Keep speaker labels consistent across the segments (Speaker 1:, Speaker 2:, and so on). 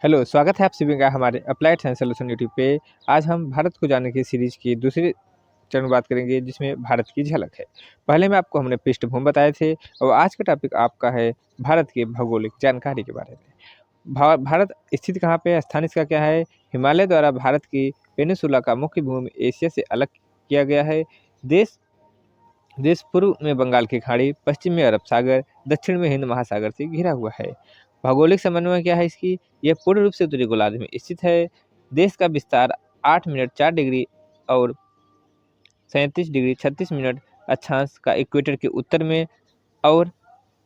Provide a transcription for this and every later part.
Speaker 1: Hello, स्वागत है आप सभी का हमारे अप्लाइड साइंस सॉल्यूशन यूट्यूब पे। आज हम भारत को जानने की सीरीज की दूसरी चरण बात करेंगे जिसमें भारत की झलक है। पहले में आपको हमने पृष्ठभूमि बताए थे और आज का टॉपिक आपका है भारत के भौगोलिक जानकारी के बारे में। भारत स्थित कहाँ पे है, स्थान इसका क्या है? हिमालय द्वारा भारत की पेनिनसुला का मुख्य भूमि एशिया से अलग किया गया है। देश देश पूर्व में बंगाल की खाड़ी, पश्चिम में अरब सागर, दक्षिण में हिंद महासागर से घिरा हुआ है। भौगोलिक समन्वय क्या है इसकी? यह पूर्ण रूप से उत्तरी गोलार्ध में स्थित है। देश का विस्तार 8 मिनट 4 डिग्री और 37 डिग्री 36 मिनट अक्षांश का इक्वेटर के उत्तर में और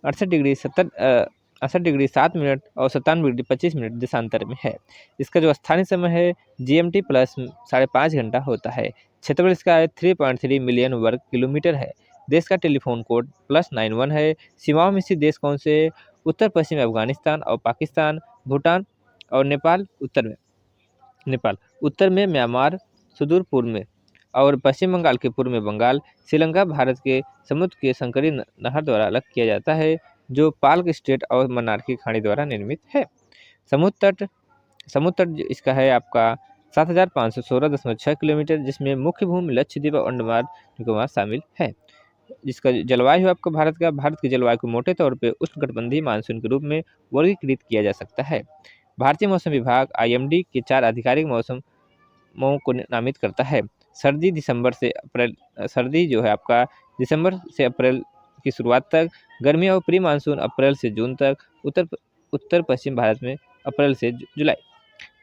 Speaker 1: 68 डिग्री 7 मिनट और 97 डिग्री 25 मिनट देशांतर में है। इसका जो स्थानीय समय है GMT प्लस 5.5 घंटा होता है। क्षेत्रफल इसका है 3.3 मिलियन वर्ग किलोमीटर है। देश का टेलीफोन कोड +91 है। सीमाओं में स्थित देश कौन से? उत्तर पश्चिम में अफगानिस्तान और पाकिस्तान, भूटान और नेपाल उत्तर में म्यांमार, सुदूर पूर्व में और पश्चिम बंगाल के पूर्व में बंगाल। श्रीलंका भारत के समुद्र के संकरी नहर द्वारा अलग किया जाता है जो पाल्क स्ट्रेट और मन्नार की खाड़ी द्वारा निर्मित है। समुद्र तट इसका है आपका 7516.6 किलोमीटर, जिसमें मुख्य भूमि लक्षद्वीप और अंडमान निकोबार शामिल है। जिसका जलवायु आपका भारत की जलवायु को मोटे तौर पे उष्णकटिबंधीय मानसून के रूप में वर्गीकृत किया जा सकता है। भारतीय मौसम विभाग IMD के 4 आधिकारिक मौसमों को नामित करता है। सर्दी जो है आपका दिसंबर से अप्रैल की शुरुआत तक, गर्मी और प्री मानसून अप्रैल से जून तक, उत्तर पश्चिम भारत में अप्रैल से जुलाई।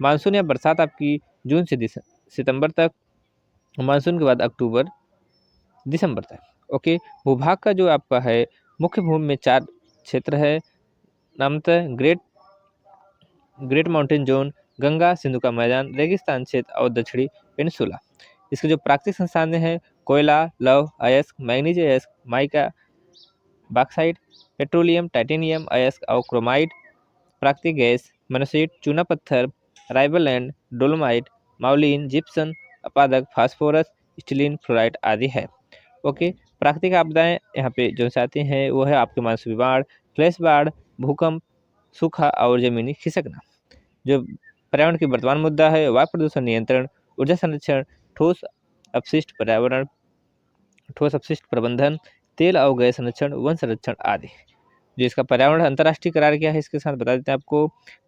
Speaker 1: मानसून या बरसात आपकी जून से सितंबर तक, मानसून के बाद अक्टूबर दिसंबर तक। ओके, भूभाग का जो आपका है मुख्य भूमि में 4 क्षेत्र है, नामतः great mountain zone, Ganga Sindhu का मैदान, रेगिस्तान क्षेत्र और दक्षिणी पेनिनसुला। इसके जो प्राकृतिक संसाधन है कोयला, लौह अयस्क, मैग्नीज अयस्क, माइका, बॉक्साइट, पेट्रोलियम, टाइटेनियम अयस्क और क्रोमाइट, प्राकृतिक गैस, मोनाज़िट, चूना पत्थर, राइवलैंड, डोलोमाइट, माउलिन, जिप्सम, अपादक, फास्फोरस, स्टीलिन, फ्लोराइड आदि है। ओके, प्राकृतिक आपदाएं यहाँ पे जो आती हैं वो है आपके मानसूनी बाढ़, फ्लैश बाढ़, भूकंप, सूखा और जमीनी खिसकना। जो पर्यावरण की वर्तमान मुद्दा है वायु प्रदूषण नियंत्रण, ऊर्जा संरक्षण, ठोस अपशिष्ट पर्यावरण, ठोस अपशिष्ट प्रबंधन, तेल और गैस संरक्षण, वन संरक्षण आदि। जो इसका पर्यावरण अंतर्राष्ट्रीय करार क्या है इसके साथ बता देते हैं आपको।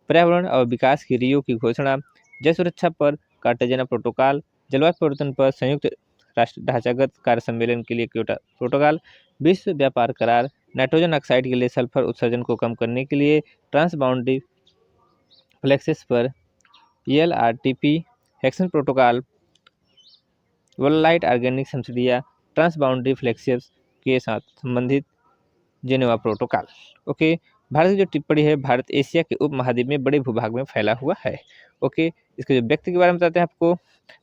Speaker 1: पर्यावरण और विकास की रियो की घोषणा, जल सुरक्षा पर कार्टेजेना प्रोटोकॉल, जलवायु परिवर्तन पर संयुक्त राष्ट्र ढांचागत कार्य सम्मेलन के लिए क्योटो प्रोटोकॉल, विश्व व्यापार करार, नाइट्रोजन ऑक्साइड के लिए सल्फर उत्सर्जन को कम करने के लिए ट्रांसबाउंड्री फ्लेक्सेस पर ELRTP, हेक्सन प्रोटोकॉल, वोलाइट ऑर्गेनिक संसदीय ट्रांसबाउंड्री फ्लेक्सेस के साथ संबंधित जेनेवा प्रोटोकॉल। ओके, भारत की जो टिप्पणी है, भारत एशिया के उपमहाद्वीप में बड़े भूभाग में फैला हुआ है। ओके, इसके जो व्यक्ति के बारे में बताते हैं आपको,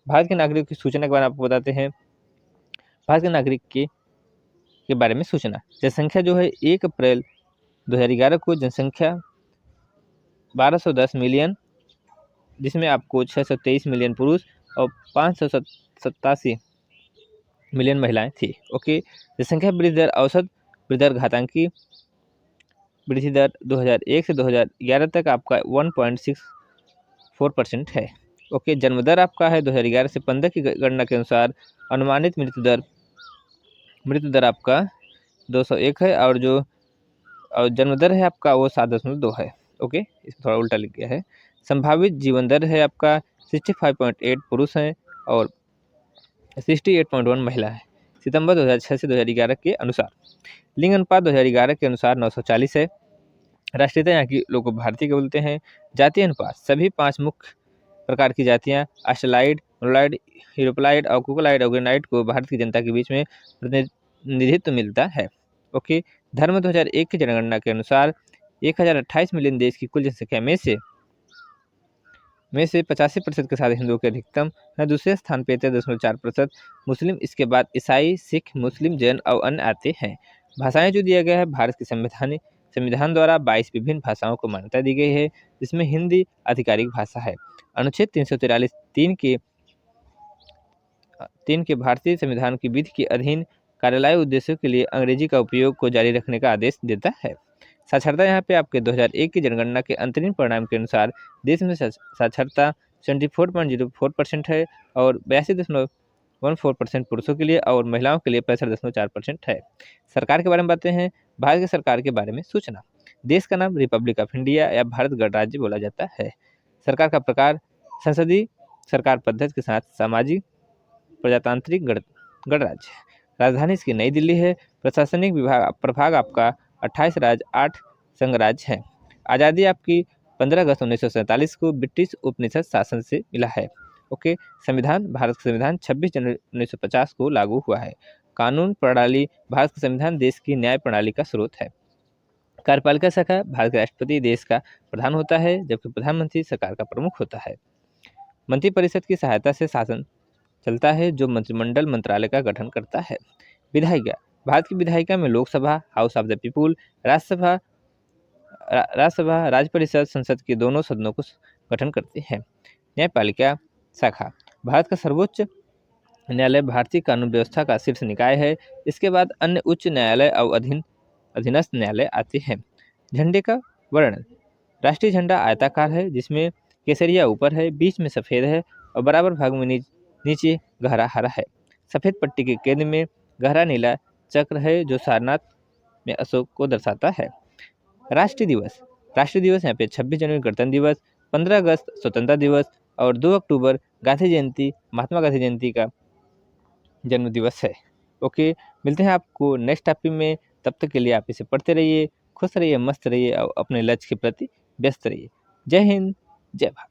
Speaker 1: भारत के नागरिक की सूचना के बारे में आपको बताते हैं। भारत के नागरिक के बारे में सूचना, जनसंख्या जो है 1 अप्रैल 2011 को जनसंख्या 1210 मिलियन, जिसमें आपको 623 मिलियन पुरुष और 587 मिलियन महिलाएं थी। ओके, जनसंख्या वृद्धि दर, औसत वृद्धि दर घातांकी वृद्धि दर 2001 से 2011 तक आपका 1.64% है। ओके, जन्म दर आपका है 2011 से 15 की गणना के अनुसार अनुमानित मृत्यु दर आपका 201 है और जन्म दर है आपका वो 7.2 है। ओके, इसमें थोड़ा उल्टा लिख गया है। संभावित जीवन दर है आपका 65.8 पुरुष हैं और 68.1 महिला है, सितंबर 2006 से 2011 के अनुसार। लिंग अनुपात 2011 के अनुसार 940 है। राष्ट्रीयता यहाँ की लोग भारतीय के बोलते हैं। जातीय अनुपात, सभी 5 मुख्य प्रकार की जातियाँ ऑस्ट्रेलाइड, मोनोलाइड, यूरोपलाइड और कुकुलाइड और ग्रेनाइट को भारत की जनता के बीच में प्रतिनिधित्व मिलता है। ओके, धर्म 2001 की जनगणना के अनुसार 1028 मिलियन देश की कुल जनसंख्या में से 85% के साथ हिंदुओं के अधिकतम है। दूसरे स्थान पे 13.4% मुस्लिम, इसके बाद ईसाई, सिख, मुस्लिम, जैन और अन्य आते हैं। भाषाएं जो दिया गया है, भारत के संविधान द्वारा 22 विभिन्न भाषाओं को मान्यता दी गई है, जिसमें हिंदी आधिकारिक भाषा है। अनुच्छेद 343 3 के भारतीय संविधान की विधि के अधीन कार्यालय उद्देश्यों के लिए अंग्रेजी का उपयोग को जारी रखने का आदेश देता है। साक्षरता यहाँ पे आपके 2001 की जनगणना के अंतरिम परिणाम के अनुसार देश में साक्षरता 74.04% है और 82.14% पुरुषों के लिए और महिलाओं के लिए 65.4% है। सरकार के बारे में बातें हैं। भारत की सरकार के बारे में सूचना। देश का नाम रिपब्लिक ऑफ इंडिया या भारत गणराज्य बोला जाता है। सरकार का प्रकार संसदीय सरकार पद्धति के साथ सामाजिक प्रजातांत्रिक गणराज्य। राजधानी इसकी नई दिल्ली है। प्रशासनिक प्रभाग आपका 28 राज्य 8 संघ राज्य है। आज़ादी आपकी 15 अगस्त 1947 को ब्रिटिश उपनिषद शासन से मिला है। ओके। संविधान, भारत का संविधान 26 जनवरी 1950 को लागू हुआ है। कानून प्रणाली, भारत का संविधान देश की न्याय प्रणाली का स्रोत है। कार्यपालिका शाखा, भारत के राष्ट्रपति देश का प्रधान होता है जबकि प्रधानमंत्री सरकार का प्रमुख होता है। मंत्रिपरिषद की सहायता से शासन चलता है जो मंत्रिमंडल मंत्रालय का गठन करता है। विधायिका, भारत की विधायिका में Lok Sabha house of the people, Rajya Sabha राज्य परिषद संसद के दोनों सदनों को गठन करती है। न्यायपालिका शाखा, भारत का सर्वोच्च न्यायालय भारतीय कानून व्यवस्था का शीर्ष निकाय है। इसके बाद अन्य उच्च न्यायालय और अधीनस्थ न्यायालय आते हैं। झंडे का वर्णन, राष्ट्रीय झंडा आयताकार है जिसमें केसरिया ऊपर है, बीच में सफेद है और बराबर भाग में नीचे गहरा हरा है। सफेद पट्टी के केंद्र में गहरा नीला चक्र है जो सारनाथ में अशोक को दर्शाता है। राष्ट्रीय दिवस यहाँ पे 26 जनवरी गणतंत्र दिवस, 15 अगस्त स्वतंत्रता दिवस और 2 अक्टूबर गांधी जयंती, महात्मा गांधी जयंती का जन्म दिवस है। ओके, मिलते हैं आपको नेक्स्ट टॉपिक में। तब तक के लिए आप इसे पढ़ते रहिए, खुश रहिए, मस्त रहिए और अपने लक्ष्य के प्रति व्यस्त रहिए। जय हिंद, जय भारत।